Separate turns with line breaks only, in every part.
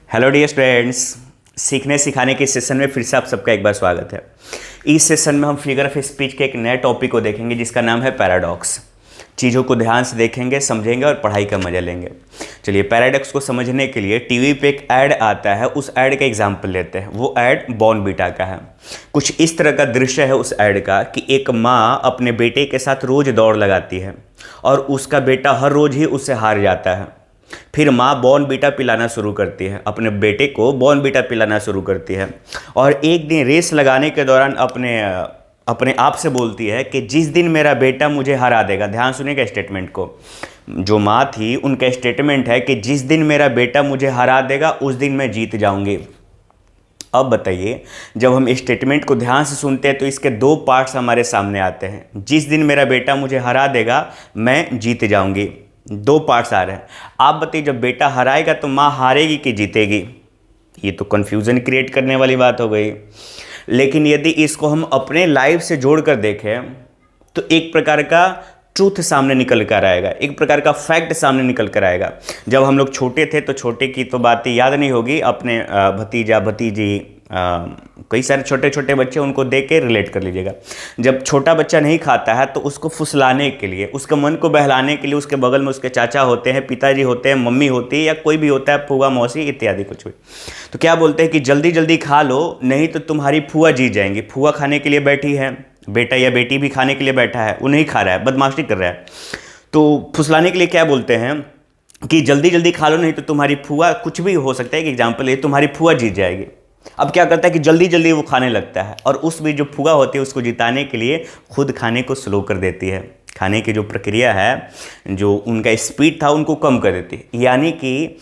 Hello dear students, सीखने सिखाने के सेशन में फिर से आप सबका एक बार स्वागत है। इस सेशन में हम फिगर ऑफ स्पीच के एक नए टॉपिक को देखेंगे जिसका नाम है पैराडॉक्स। चीज़ों को ध्यान से देखेंगे, समझेंगे और पढ़ाई का मजा लेंगे। चलिए, पैराडॉक्स को समझने के लिए टीवी पे एक ऐड आता है, उस ऐड का एग्जाम्पल लेते हैं। वो ऐड बॉर्नवीटा का है। कुछ इस तरह का दृश्य है उस ऐड का कि एक माँ अपने बेटे के साथ रोज़ दौड़ लगाती है और उसका बेटा हर रोज़ ही उससे हार जाता है। फिर माँ बॉर्नवीटा पिलाना शुरू करती है, अपने बेटे को बॉर्नवीटा पिलाना शुरू करती है और एक दिन रेस लगाने के दौरान अपने आप से बोलती है कि जिस दिन मेरा बेटा मुझे हरा देगा। ध्यान सुनिएगा स्टेटमेंट को। जो माँ थी उनका स्टेटमेंट है कि जिस दिन मेरा बेटा मुझे हरा देगा उस दिन मैं जीत जाऊंगी। अब बताइए, जब हम स्टेटमेंट को ध्यान से सुनते हैं तो इसके दो पार्ट्स हमारे सामने आते हैं। जिस दिन मेरा बेटा मुझे हरा देगा मैं जीत जाऊंगी, दो पार्ट्स आ रहे हैं। आप बताइए, जब बेटा हराएगा तो माँ हारेगी कि जीतेगी? ये तो कन्फ्यूज़न क्रिएट करने वाली बात हो गई। लेकिन यदि इसको हम अपने लाइफ से जोड़ कर देखें तो एक प्रकार का ट्रूथ सामने निकल कर आएगा, एक प्रकार का फैक्ट सामने निकल कर आएगा। जब हम लोग छोटे थे तो छोटे की तो बातें याद नहीं होगी, अपने भतीजा भतीजी कई सारे छोटे छोटे बच्चे, उनको देख के रिलेट कर लीजिएगा। जब छोटा बच्चा नहीं खाता है तो उसको फुसलाने के लिए, उसके मन को बहलाने के लिए उसके बगल में उसके चाचा होते हैं, पिताजी होते हैं, मम्मी होती है या कोई भी होता है, फूआ मौसी इत्यादि कुछ भी। तो क्या बोलते हैं कि जल्दी जल्दी खा लो, नहीं तो तुम्हारी फूआ जीत जाएंगी। फूआ खाने के लिए बैठी है, बेटा या बेटी भी खाने के लिए बैठा है, वो नहीं खा रहा है, बदमाशी कर रहा है। तो फुसलाने के लिए क्या बोलते हैं कि जल्दी जल्दी खा लो, नहीं तो तुम्हारी फूआ, कुछ भी हो सकता है कि एग्जाम्पल है, तुम्हारी फूआ जीत जाएगी। अब क्या करता है कि जल्दी जल्दी वो खाने लगता है और उस भी जो फूआ होती है उसको जिताने के लिए खुद खाने को स्लो कर देती है। खाने की जो प्रक्रिया है, जो उनका स्पीड था, उनको कम कर देती है। यानी कि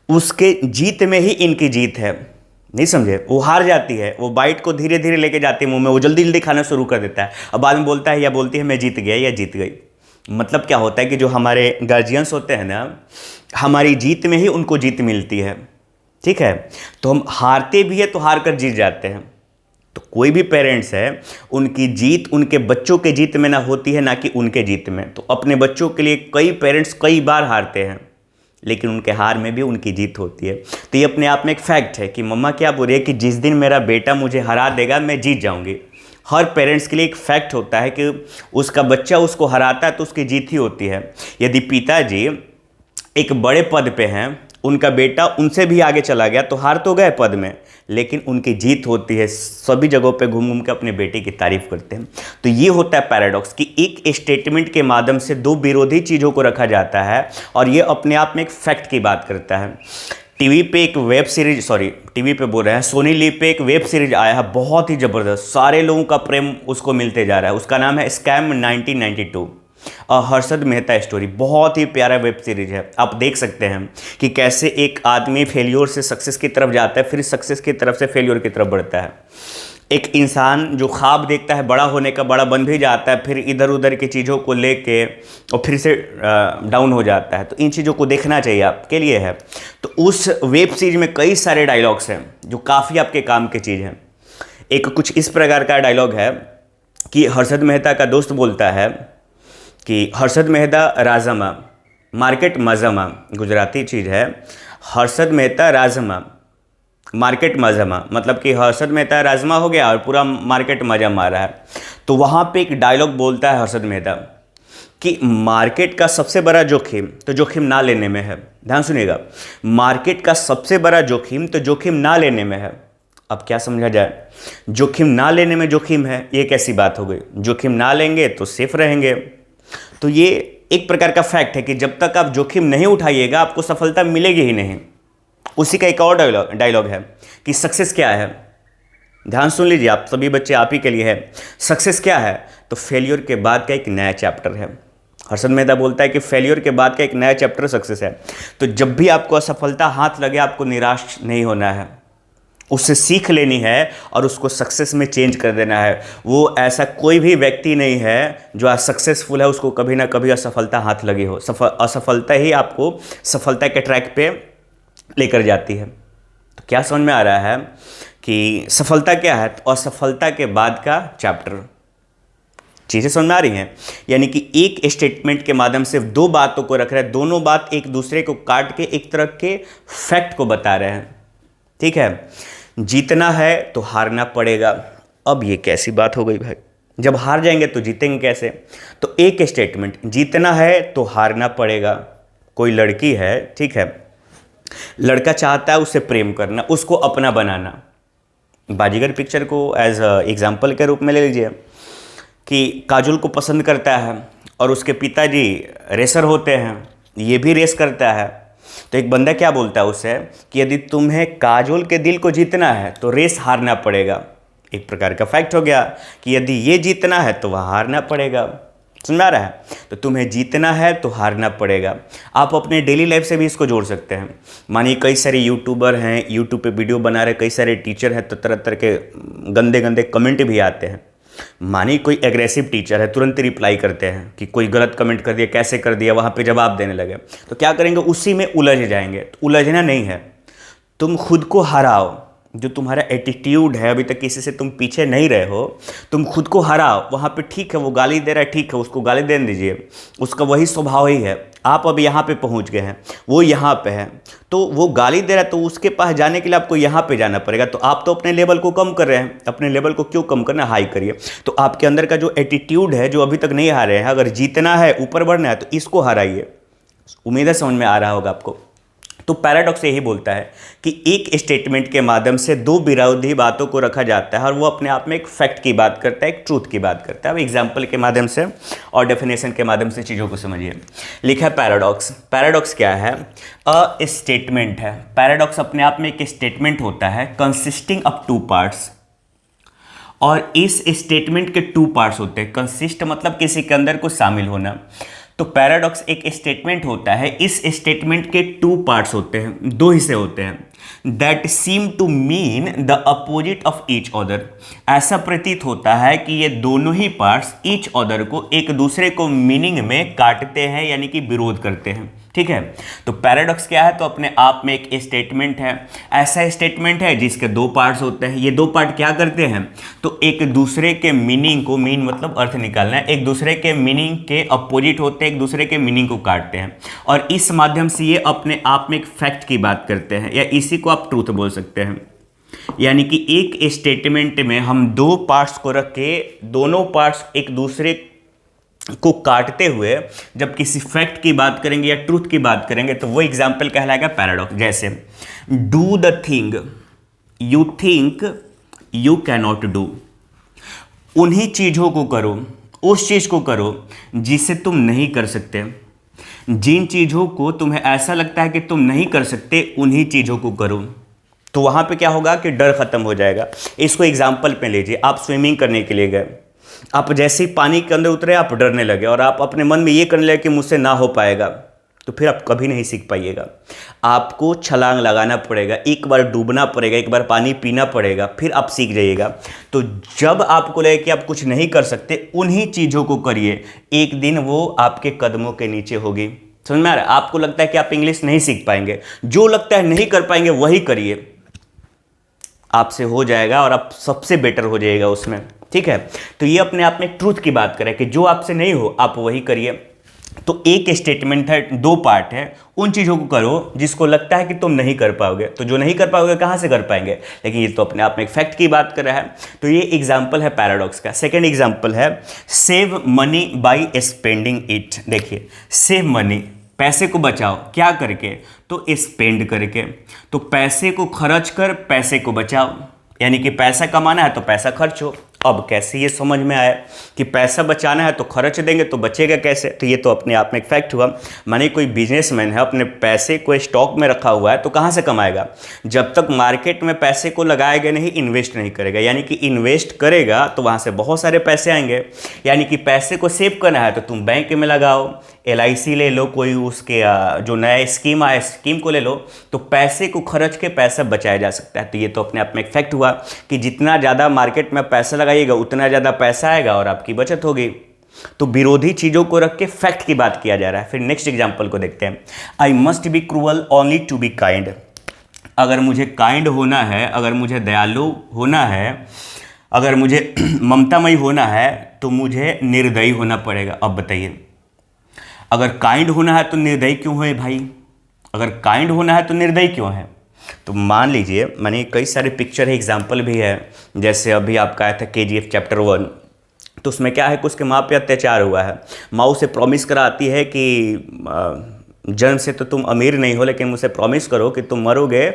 उसके जीत में ही इनकी जीत है। नहीं समझे? वो हार जाती है, वो बाइट को धीरे धीरे लेके जाती है मुंह में, वो जल्दी जल्दी खाना शुरू कर देता है। अब बाद में बोलता है या बोलती है मैं जीत गया या जीत गई। मतलब क्या होता है कि जो हमारे गार्जियंस होते हैं ना, हमारी जीत में ही उनको जीत मिलती है। ठीक है? तो हम हारते भी है तो हार कर जीत जाते हैं। तो कोई भी पेरेंट्स है, उनकी जीत उनके बच्चों के जीत में ना होती है, ना कि उनके जीत में। तो अपने बच्चों के लिए कई पेरेंट्स कई बार हारते हैं, लेकिन उनके हार में भी उनकी जीत होती है। तो ये अपने आप में एक फैक्ट है कि मम्मा क्या बोल रही है कि जिस दिन मेरा बेटा मुझे हरा देगा मैं जीत जाऊंगी। हर पेरेंट्स के लिए एक फैक्ट होता है कि उसका बच्चा उसको हराता है तो उसकी जीत ही होती है। यदि पिताजी एक बड़े पद पे हैं, उनका बेटा उनसे भी आगे चला गया तो हार तो गए पद में, लेकिन उनकी जीत होती है। सभी जगहों पे घूम घूम के अपने बेटे की तारीफ करते हैं। तो ये होता है पैराडॉक्स कि एक स्टेटमेंट के माध्यम से दो विरोधी चीज़ों को रखा जाता है और ये अपने आप में एक फैक्ट की बात करता है। टीवी पे एक वेब सीरीज, टीवी पे बोल रहे हैं, सोनी लिव पे एक वेब सीरीज आया है, बहुत ही ज़बरदस्त, सारे लोगों का प्रेम उसको मिलते जा रहा है। उसका नाम है स्कैम 1992, हर्षद मेहता स्टोरी। बहुत ही प्यारा वेब सीरीज है। आप देख सकते हैं कि कैसे एक आदमी फेलियर से सक्सेस की तरफ जाता है, फिर सक्सेस की तरफ से फेलियर की तरफ बढ़ता है। एक इंसान जो ख्वाब देखता है बड़ा होने का, बड़ा बन भी जाता है, फिर इधर उधर की चीज़ों को लेके और फिर से डाउन हो जाता है। तो इन चीज़ों को देखना चाहिए, आपके लिए है। तो उस वेब सीरीज में कई सारे डायलॉग्स हैं जो काफ़ी आपके काम की चीज़ हैं। एक कुछ इस प्रकार का डायलॉग है कि हर्षद मेहता का दोस्त बोलता है कि हर्षद मेहता राजमा मार्केट मजमा, गुजराती चीज़ है। हर्षद मेहता राजमा मार्केट मजमा, मतलब कि हर्षद मेहता राजमा हो गया और पूरा मार्केट मजा मारा है। तो वहाँ पे एक डायलॉग बोलता है हर्षद मेहता कि मार्केट का सबसे बड़ा जोखिम तो जोखिम ना लेने में है। ध्यान सुनिएगा, मार्केट का सबसे बड़ा जोखिम तो जोखिम ना लेने में है। अब क्या समझा जाए? जोखिम ना लेने में जोखिम है, ये कैसी बात हो गई? जोखिम ना लेंगे तो सेफ रहेंगे। तो ये एक प्रकार का फैक्ट है कि जब तक आप जोखिम नहीं उठाइएगा आपको सफलता मिलेगी ही नहीं। उसी का एक और डायलॉग है कि सक्सेस क्या है। ध्यान सुन लीजिए, आप सभी बच्चे, आप ही के लिए है। सक्सेस क्या है? तो फेलियर के बाद का एक नया चैप्टर है। हर्षद मेहता बोलता है कि फेलियर के बाद का एक नया चैप्टर सक्सेस है। तो जब भी आपको असफलता हाथ लगे, आपको निराश नहीं होना है, उससे सीख लेनी है और उसको सक्सेस में चेंज कर देना है। वो ऐसा कोई भी व्यक्ति नहीं है जो आज सक्सेसफुल है उसको कभी ना कभी असफलता हाथ लगी हो। असफलता ही आपको सफलता के ट्रैक पे लेकर जाती है। तो क्या समझ में आ रहा है कि सफलता क्या है? तो असफलता के बाद का चैप्टर। चीज़ें समझ में आ रही हैं? यानी कि एक स्टेटमेंट के माध्यम से दो बातों को रख रहे हैं, दोनों बात एक दूसरे को काट के एक तरह के फैक्ट को बता रहे हैं। ठीक है। जीतना है तो हारना पड़ेगा। अब ये कैसी बात हो गई भाई, जब हार जाएंगे तो जीतेंगे कैसे? तो एक स्टेटमेंट, जीतना है तो हारना पड़ेगा। कोई लड़की है, ठीक है, लड़का चाहता है उससे प्रेम करना, उसको अपना बनाना। बाजीगर पिक्चर को एज एग्जाम्पल के रूप में ले लीजिए कि काजोल को पसंद करता है और उसके पिताजी रेसर होते हैं, ये भी रेस करता है। तो एक बंदा क्या बोलता है उससे कि यदि तुम्हें काजोल के दिल को जीतना है तो रेस हारना पड़ेगा। एक प्रकार का फैक्ट हो गया कि यदि ये जीतना है तो वह हारना पड़ेगा। समझ आ रहा है? तो तुम्हें जीतना है तो हारना पड़ेगा। आप अपने डेली लाइफ से भी इसको जोड़ सकते हैं। मानिए कई सारे यूट्यूबर हैं, यूट्यूब पे वीडियो बना रहे, कई सारे टीचर हैं, तो तरह तरह के गंदे गंदे कमेंट भी आते हैं। मानिए कोई एग्रेसिव टीचर है, तुरंत रिप्लाई करते हैं कि कोई गलत कमेंट कर दिया, कैसे कर दिया, वहाँ पे जवाब देने लगे। तो क्या करेंगे, उसी में उलझ जाएंगे। तो उलझना नहीं है, तुम खुद को हराओ। जो तुम्हारा एटीट्यूड है, अभी तक किसी से तुम पीछे नहीं रहे हो, तुम खुद को हराओ। वहाँ पे ठीक है वो गाली दे रहा है, ठीक है उसको गाली दे दीजिए, उसका वही स्वभाव ही है। आप अब यहाँ पे पहुँच गए हैं, वो यहाँ पे है, तो वो गाली दे रहा है, तो उसके पास जाने के लिए आपको यहाँ पे जाना पड़ेगा। तो आप तो अपने लेवल को कम कर रहे हैं, अपने लेवल को क्यों कम करना, हाई करिए। तो आपके अंदर का जो एटीट्यूड है, जो अभी तक नहीं हारे हैं, अगर जीतना है, ऊपर बढ़ना है, तो इसको हराइए। उम्मीद है समझ में आ रहा होगा आपको। तो पैराडॉक्स यही बोलता है कि एक स्टेटमेंट के माध्यम से दो विरोधी बातों को रखा जाता है और वो अपने आप में एक फैक्ट की बात करता है, एक ट्रूथ की बात करता है। अब एग्जाम्पल के माध्यम से और डेफिनेशन के माध्यम से चीज़ों को समझिए। लिखा है पैराडॉक्स। पैराडॉक्स क्या है? अ स्टेटमेंट है। पैराडॉक्स अपने आप में एक स्टेटमेंट होता है कंसिस्टिंग ऑफ टू पार्ट्स, और इस स्टेटमेंट के टू पार्ट्स होते हैं। कंसिस्ट मतलब किसी के अंदर कुछ शामिल होना। तो पैराडॉक्स एक स्टेटमेंट होता है, इस स्टेटमेंट के टू पार्ट्स होते हैं, दो हिस्से होते हैं। That seem to mean the opposite of each other. ऐसा प्रतीत होता है कि ये दोनों ही पार्ट्स ईच अदर को, एक दूसरे को मीनिंग में काटते हैं, यानी कि विरोध करते हैं। ठीक है। तो पैराडॉक्स क्या है? तो अपने आप में एक स्टेटमेंट है, ऐसा स्टेटमेंट है जिसके दो पार्ट्स होते हैं। ये दो पार्ट क्या करते हैं? तो एक दूसरे के मीनिंग को, मीन मतलब अर्थ निकालना है, एक दूसरे के मीनिंग के अपोजिट होते हैं, एक दूसरे के मीनिंग को काटते हैं, और इस माध्यम से ये अपने आप में एक फैक्ट की बात करते हैं, या इसी को आप ट्रूथ बोल सकते हैं। यानी कि एक स्टेटमेंट में हम दो पार्ट्स को रख के, दोनों पार्ट्स एक दूसरे को काटते हुए जब किसी फैक्ट की बात करेंगे या ट्रूथ की बात करेंगे, तो वो एग्जाम्पल कहलाएगा पैराडॉक्स। जैसे do the thing you think you cannot do. उन्हीं चीज़ों को करो, उस चीज़ को करो जिसे तुम नहीं कर सकते। जिन चीज़ों को तुम्हें ऐसा लगता है कि तुम नहीं कर सकते, उन्हीं चीज़ों को करो। तो वहाँ पे क्या होगा कि डर खत्म हो जाएगा। इसको एग्जाम्पल पे लीजिए। आप स्विमिंग करने के लिए गए, आप जैसे ही पानी के अंदर उतरे आप डरने लगे और आप अपने मन में ये करने लगे कि मुझसे ना हो पाएगा, तो फिर आप कभी नहीं सीख पाइएगा। आपको छलांग लगाना पड़ेगा, एक बार डूबना पड़ेगा, एक बार पानी पीना पड़ेगा, फिर आप सीख जाइएगा। तो जब आपको लगे कि आप कुछ नहीं कर सकते, उन्हीं चीज़ों को करिए, एक दिन वो आपके कदमों के नीचे होगी। समझ में आ रहा है? आपको लगता है कि आप इंग्लिश नहीं सीख पाएंगे, जो लगता है नहीं कर पाएंगे वही करिए, आपसे हो जाएगा और आप सबसे बेटर हो जाइएगा उसमें। ठीक है। तो ये अपने आप में एक ट्रूथ की बात करें कि जो आपसे नहीं हो आप वही करिए। तो एक स्टेटमेंट है, दो पार्ट है, उन चीज़ों को करो जिसको लगता है कि तुम नहीं कर पाओगे। तो जो नहीं कर पाओगे कहाँ से कर पाएंगे? लेकिन ये तो अपने आप में एक फैक्ट की बात कर रहा है। तो ये एग्जाम्पल है पैराडॉक्स का। सेकेंड एग्जाम्पल है save money by spending it. देखिए, सेव मनी, पैसे को बचाओ, क्या करके? तो स्पेंड करके। तो पैसे को खर्च कर पैसे को बचाओ, यानी कि पैसा कमाना है तो पैसा खर्च हो। अब कैसे ये समझ में आया कि पैसा बचाना है तो खर्च देंगे तो बचेगा कैसे? तो ये तो अपने आप में एक फैक्ट हुआ। माने कोई बिजनेसमैन है, अपने पैसे को स्टॉक में रखा हुआ है, तो कहाँ से कमाएगा? जब तक मार्केट में पैसे को लगाएगा नहीं, इन्वेस्ट नहीं करेगा। यानी कि इन्वेस्ट करेगा तो वहाँ से बहुत सारे पैसे आएंगे। यानी कि पैसे को सेव करना है तो तुम बैंक में लगाओ, LIC ले लो, कोई उसके जो नया स्कीम आया स्कीम को ले लो। तो पैसे को खर्च के पैसा बचाया जा सकता है। तो ये तो अपने आप में एक फैक्ट हुआ कि जितना ज़्यादा मार्केट में पैसा लगाइएगा उतना ज़्यादा पैसा आएगा और आपकी बचत होगी। तो विरोधी चीज़ों को रख के फैक्ट की बात किया जा रहा है। फिर नेक्स्ट एग्जाम्पल को देखते हैं। I must be cruel only to be kind. अगर मुझे काइंड होना है, अगर मुझे दयालु होना है, अगर मुझे ममतामयी होना है, तो मुझे निर्दयी होना पड़ेगा। अब बताइए, अगर काइंड होना है तो निर्दयी क्यों है भाई? अगर काइंड होना है तो निर्दयी क्यों है? तो मान लीजिए मैंने कई सारे पिक्चर है, एग्जाम्पल भी है, जैसे अभी आपका आया था KGF चैप्टर 1, तो उसमें क्या है कि उसके माँ पे अत्याचार हुआ है। माँ उसे प्रॉमिस कराती है कि जन्म से तो तुम अमीर नहीं हो, लेकिन मुझसे प्रॉमिस करो कि तुम मरोगे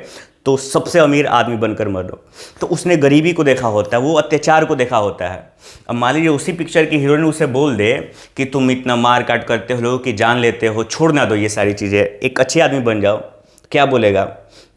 तो सबसे अमीर आदमी बनकर मरो। तो उसने गरीबी को देखा होता है, वो अत्याचार को देखा होता है। अब मान लीजिए उसी पिक्चर की हीरोइन उसे बोल दे कि तुम इतना मार काट करते हो, लोगों की जान लेते हो, छोड़ ना दो ये सारी चीज़ें, एक अच्छे आदमी बन जाओ। क्या बोलेगा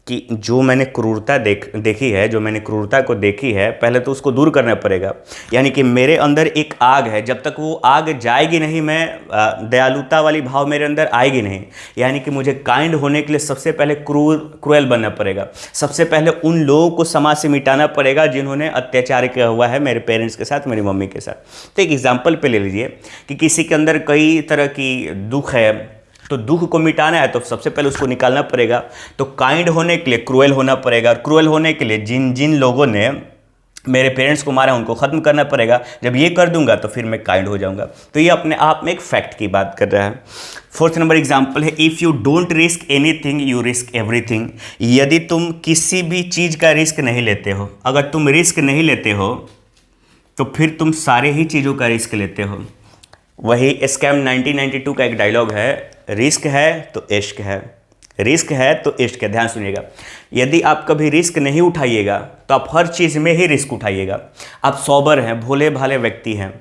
कि जो मैंने क्रूरता देखी है, जो मैंने क्रूरता को देखी है, पहले तो उसको दूर करना पड़ेगा। यानी कि मेरे अंदर एक आग है, जब तक वो आग जाएगी नहीं, मैं दयालुता वाली भाव मेरे अंदर आएगी नहीं। यानी कि मुझे काइंड होने के लिए सबसे पहले क्रूएल बनना पड़ेगा। सबसे पहले उन लोगों को समाज से मिटाना पड़ेगा जिन्होंने अत्याचार किया हुआ है मेरे पेरेंट्स के साथ, मेरी मम्मी के साथ। तो एक एग्जाम्पल पे ले लीजिए कि किसी के अंदर कई तरह की दुख है, तो दुख को मिटाना है तो सबसे पहले उसको निकालना पड़ेगा। तो काइंड होने के लिए क्रूएल होना पड़ेगा, और क्रूएल होने के लिए जिन जिन लोगों ने मेरे पेरेंट्स को मारा उनको ख़त्म करना पड़ेगा। जब ये कर दूंगा तो फिर मैं काइंड हो जाऊंगा। तो ये अपने आप में एक फैक्ट की बात कर रहा है। 4th नंबर एग्जाम्पल है, if you don't risk anything you risk everything. यदि तुम किसी भी चीज़ का रिस्क नहीं लेते हो, अगर तुम रिस्क नहीं लेते हो तो फिर तुम सारे ही चीज़ों का रिस्क लेते हो। वही स्कैम 1992 का एक डायलॉग है, रिस्क है तो इश्क है, रिस्क है तो इश्क है। ध्यान सुनिएगा, यदि आप कभी रिस्क नहीं उठाइएगा तो आप हर चीज़ में ही रिस्क उठाइएगा। आप सॉबर हैं, भोले भाले व्यक्ति हैं,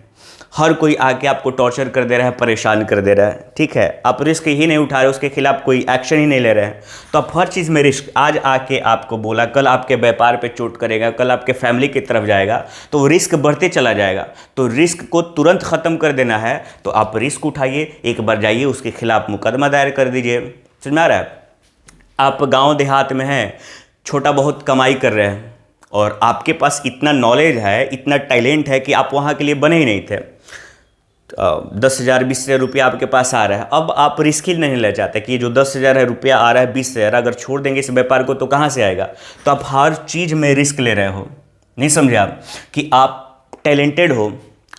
हर कोई आके आपको टॉर्चर कर दे रहा है, परेशान कर दे रहा है, ठीक है, आप रिस्क ही नहीं उठा रहे, उसके खिलाफ कोई एक्शन ही नहीं ले रहे हैं, तो आप हर चीज़ में रिस्क। आज आके आपको बोला, कल आपके व्यापार पे चोट करेगा, कल आपके फैमिली की तरफ जाएगा, तो रिस्क बढ़ते चला जाएगा। तो रिस्क को तुरंत ख़त्म कर देना है तो आप रिस्क उठाइए, एक बार जाइए उसके खिलाफ मुकदमा दायर कर दीजिए। समझ में आ रहा है? आप गाँव देहात में हैं, छोटा बहुत कमाई कर रहे हैं और आपके पास इतना नॉलेज है, इतना टैलेंट है कि आप वहाँ के लिए बने ही नहीं थे। 10,000 20,000 रुपया आपके पास आ रहा है, अब आप रिस्क ही नहीं ले जाते कि ये जो 10,000 है रुपया आ रहा है, 20,000 अगर छोड़ देंगे इस व्यापार को तो कहाँ से आएगा। तो आप हर चीज़ में रिस्क ले रहे हो। नहीं समझे आप कि आप टैलेंटेड हो,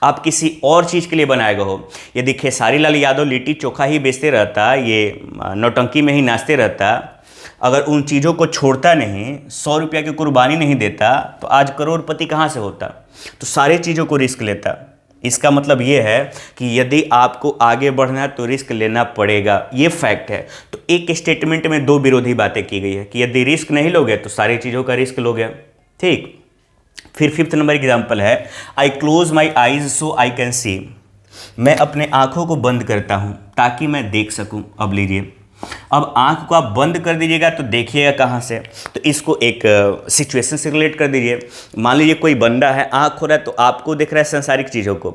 आप किसी और चीज़ के लिए बनाए गए हो। यदि खेसारी लाल यादव लिट्टी चोखा ही बेचते रहता, ये नौटंकी में ही नाचते रहता, अगर उन चीज़ों को छोड़ता नहीं, 100 रुपया की कुर्बानी नहीं देता, तो आज करोड़पति कहाँ से होता। तो सारी चीज़ों को रिस्क लेता। इसका मतलब ये है कि यदि आपको आगे बढ़ना है तो रिस्क लेना पड़ेगा, ये फैक्ट है। तो एक स्टेटमेंट में दो विरोधी बातें की गई है कि यदि रिस्क नहीं लोगे तो सारी चीज़ों का रिस्क लोगे, ठीक। फिर 5th नंबर एग्जाम्पल है, आई close my eyes so I can see. मैं अपने आँखों को बंद करता हूँ ताकि मैं देख सकूँ। अब लीजिए, अब आँख को आप बंद कर दीजिएगा तो देखिएगा कहाँ से। तो इसको एक सिचुएशन से रिलेट कर दीजिए। मान लीजिए कोई बंदा है, आँख हो रहा है तो आपको दिख रहा है संसारिक चीज़ों को,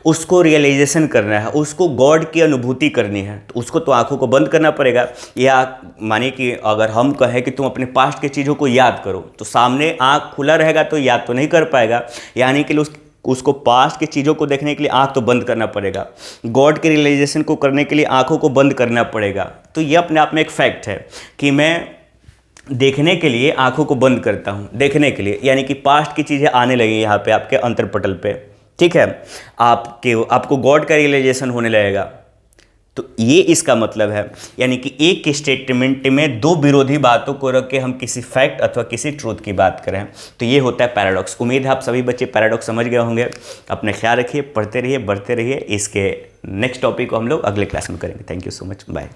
उसको रियलाइजेशन करना है, उसको गॉड की अनुभूति करनी है, तो उसको तो आँखों को बंद करना पड़ेगा। या मानिए कि अगर हम कहें कि तुम अपने पास्ट की चीज़ों को याद करो, तो सामने आँख खुला रहेगा तो याद तो नहीं कर पाएगा। यानी कि उसको पास्ट की चीज़ों को देखने के लिए आँख तो बंद करना पड़ेगा, गॉड के रियलाइजेशन को करने के लिए आँखों को बंद करना पड़ेगा। तो ये अपने आप में एक फैक्ट है कि मैं देखने के लिए आँखों को बंद करता हूँ, देखने के लिए, यानी कि पास्ट की चीज़ें आने लगी यहाँ पे आपके अंतरपटल पे, ठीक है, आपको गॉड का रियलाइजेशन होने लगेगा। तो ये इसका मतलब है, यानी कि एक स्टेटमेंट में दो विरोधी बातों को रख के हम किसी फैक्ट अथवा किसी ट्रूथ की बात करें, तो ये होता है पैराडॉक्स। उम्मीद है आप सभी बच्चे पैराडॉक्स समझ गए होंगे। अपने ख्याल रखिए, पढ़ते रहिए, बढ़ते रहिए। इसके नेक्स्ट टॉपिक को हम लोग अगले क्लास में करेंगे। Thank you so much, bye.